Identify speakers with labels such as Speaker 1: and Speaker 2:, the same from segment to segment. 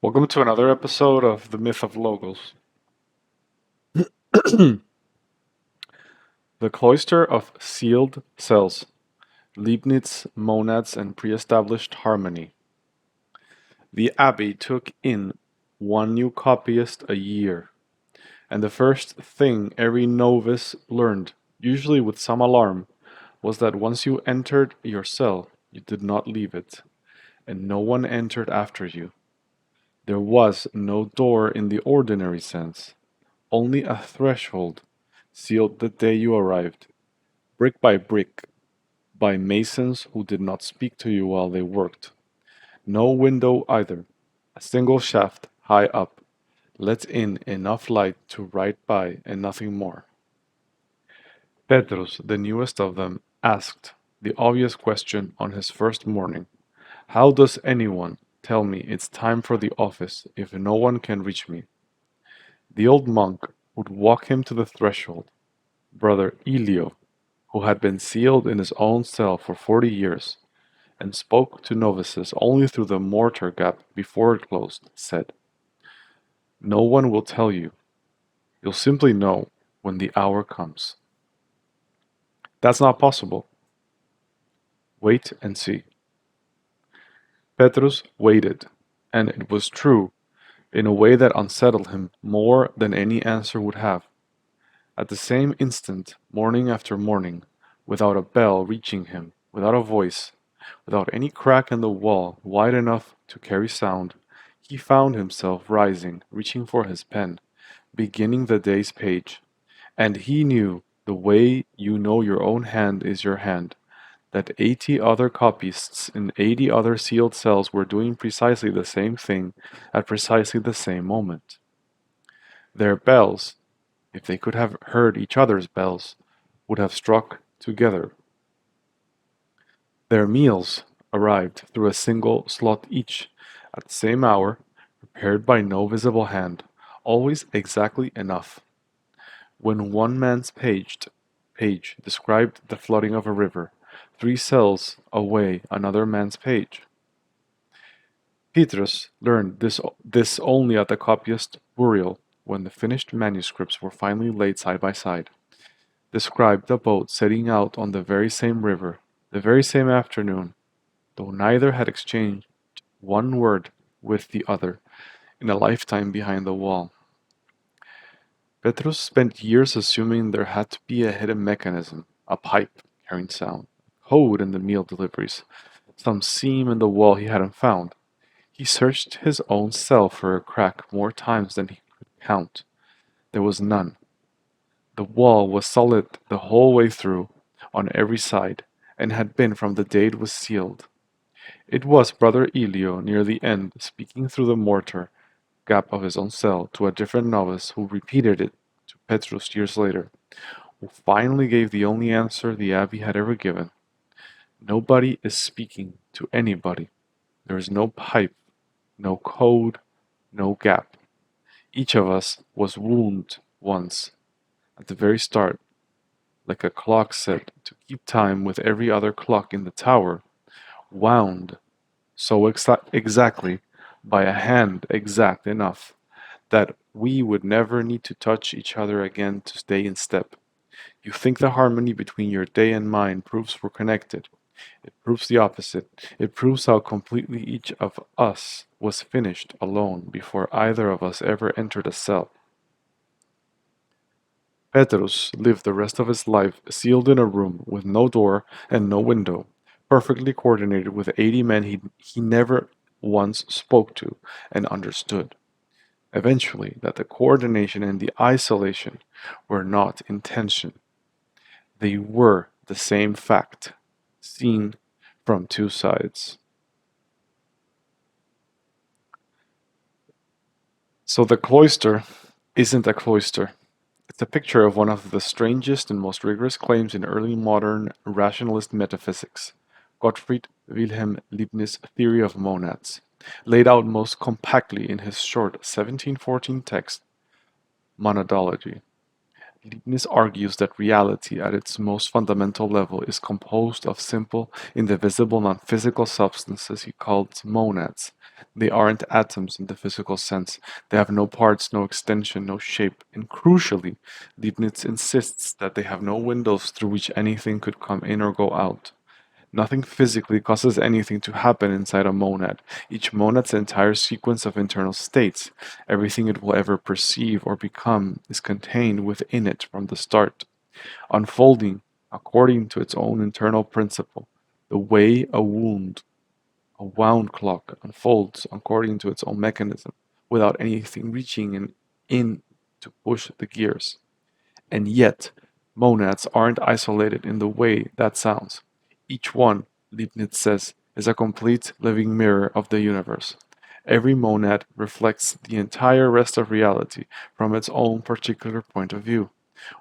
Speaker 1: Welcome to another episode of The Myth of Logos. The cloister of sealed cells, Leibniz Monads and pre-established harmony. The abbey took in one new copyist a year, and the first thing every novice learned, usually with some alarm, was that once you entered your cell, you did not leave it, and no one entered after you. There was no door in the ordinary sense, only a threshold, sealed the day you arrived, brick by masons who did not speak to you while they worked. No window either, a single shaft high up, let in enough light to ride by and nothing more. Petrus, the newest of them, asked the obvious question on his first morning. How does anyone tell me it's time for the office if no one can reach me? The old monk would walk him to the threshold. Brother Elio, who had been sealed in his own cell for 40 years, and spoke to novices only through the mortar gap before it closed, said, No one will tell you. You'll simply know when the hour comes. That's not possible. Wait and see. Petrus waited, and it was true, in a way that unsettled him more than any answer would have. At the same instant, morning after morning, without a bell reaching him, without a voice, without any crack in the wall wide enough to carry sound, he found himself rising, reaching for his pen, beginning the day's page. And he knew, the way you know your own hand is your hand, that 80 other copyists in 80 other sealed cells were doing precisely the same thing at precisely the same moment. Their bells, if they could have heard each other's bells, would have struck together. Their meals arrived through a single slot each, at the same hour, prepared by no visible hand, always exactly enough. When one man's page described the flooding of a river, 3 cells away another man's page. Petrus learned this only at the copyist burial, when the finished manuscripts were finally laid side by side. Described the boat setting out on the very same river, the very same afternoon, though neither had exchanged one word with the other in a lifetime behind the wall. Petrus spent years assuming there had to be a hidden mechanism, a pipe carrying sound, code in the meal deliveries, some seam in the wall he hadn't found. He searched his own cell for a crack more times than he could count. There was none. The wall was solid the whole way through, on every side, and had been from the day it was sealed. It was Brother Elio near the end, speaking through the mortar gap of his own cell to a different novice who repeated it to Petrus years later, who finally gave the only answer the abbey had ever given. Nobody is speaking to anybody. There is no pipe, no code, no gap. Each of us was wounded once, at the very start, like a clock set to keep time with every other clock in the tower, wound so exactly by a hand exact enough that we would never need to touch each other again to stay in step. You think the harmony between your day and mine proves we're connected. It proves the opposite. It proves how completely each of us was finished alone before either of us ever entered a cell. Petrus lived the rest of his life sealed in a room with no door and no window, perfectly coordinated with 80 men he never once spoke to and understood. Eventually, that the coordination and the isolation were not intention. They were the same fact, seen from 2 sides. So the cloister isn't a cloister. It's a picture of one of the strangest and most rigorous claims in early modern rationalist metaphysics, Gottfried Wilhelm Leibniz' theory of monads, laid out most compactly in his short 1714 text, Monadology. Leibniz argues that reality at its most fundamental level is composed of simple, indivisible, non-physical substances he calls monads. They aren't atoms in the physical sense. They have no parts, no extension, no shape, and crucially, Leibniz insists that they have no windows through which anything could come in or go out. Nothing physically causes anything to happen inside a monad. Each monad's entire sequence of internal states, everything it will ever perceive or become, is contained within it from the start, unfolding according to its own internal principle, the way a wound clock unfolds according to its own mechanism, without anything reaching in to push the gears. And yet, monads aren't isolated in the way that sounds. Each one, Leibniz says, is a complete living mirror of the universe. Every monad reflects the entire rest of reality from its own particular point of view,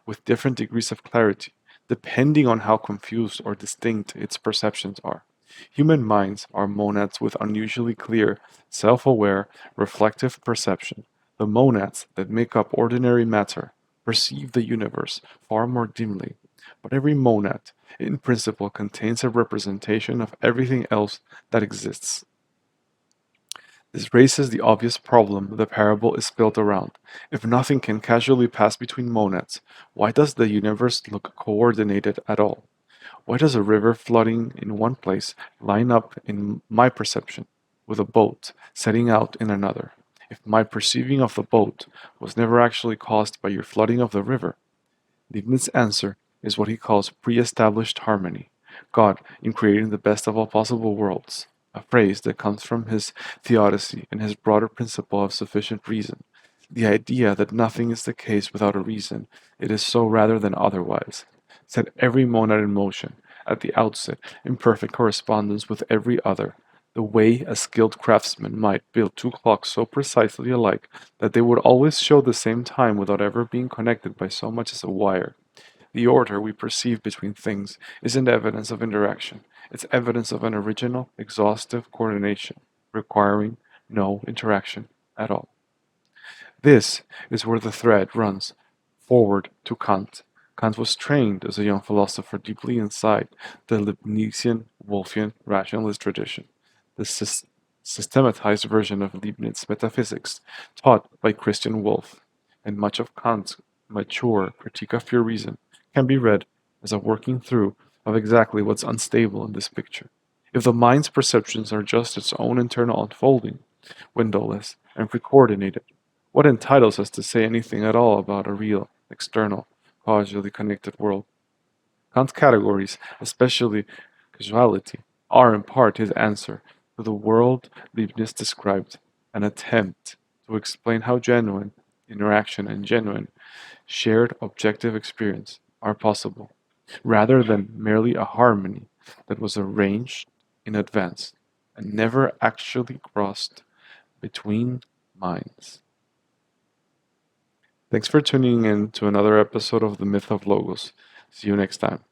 Speaker 1: with different degrees of clarity, depending on how confused or distinct its perceptions are. Human minds are monads with unusually clear, self aware, reflective perception. The monads that make up ordinary matter perceive the universe far more dimly. But every monad, in principle, contains a representation of everything else that exists. This raises the obvious problem the parable is built around. If nothing can casually pass between monads, why does the universe look coordinated at all? Why does a river flooding in one place line up in my perception with a boat setting out in another, if my perceiving of the boat was never actually caused by your flooding of the river? Leibniz's answer is what he calls pre-established harmony, God in creating the best of all possible worlds, a phrase that comes from his theodicy and his broader principle of sufficient reason, the idea that nothing is the case without a reason, it is so rather than otherwise, set every monad in motion, at the outset, in perfect correspondence with every other, the way a skilled craftsman might build two clocks so precisely alike that they would always show the same time without ever being connected by so much as a wire. The order we perceive between things isn't evidence of interaction, it's evidence of an original, exhaustive coordination, requiring no interaction at all. This is where the thread runs forward to Kant. Kant was trained as a young philosopher deeply inside the Leibnizian Wolffian rationalist tradition, the systematized version of Leibniz metaphysics taught by Christian Wolff, and much of Kant's mature critique of pure reason can be read as a working through of exactly what's unstable in this picture. If the mind's perceptions are just its own internal unfolding, windowless and precoordinated, what entitles us to say anything at all about a real, external, causally connected world? Kant's categories, especially causality, are in part his answer to the world Leibniz described, an attempt to explain how genuine interaction and genuine shared objective experience are possible, rather than merely a harmony that was arranged in advance and never actually crossed between minds. Thanks for tuning in to another episode of The Myth of Logos. See you next time.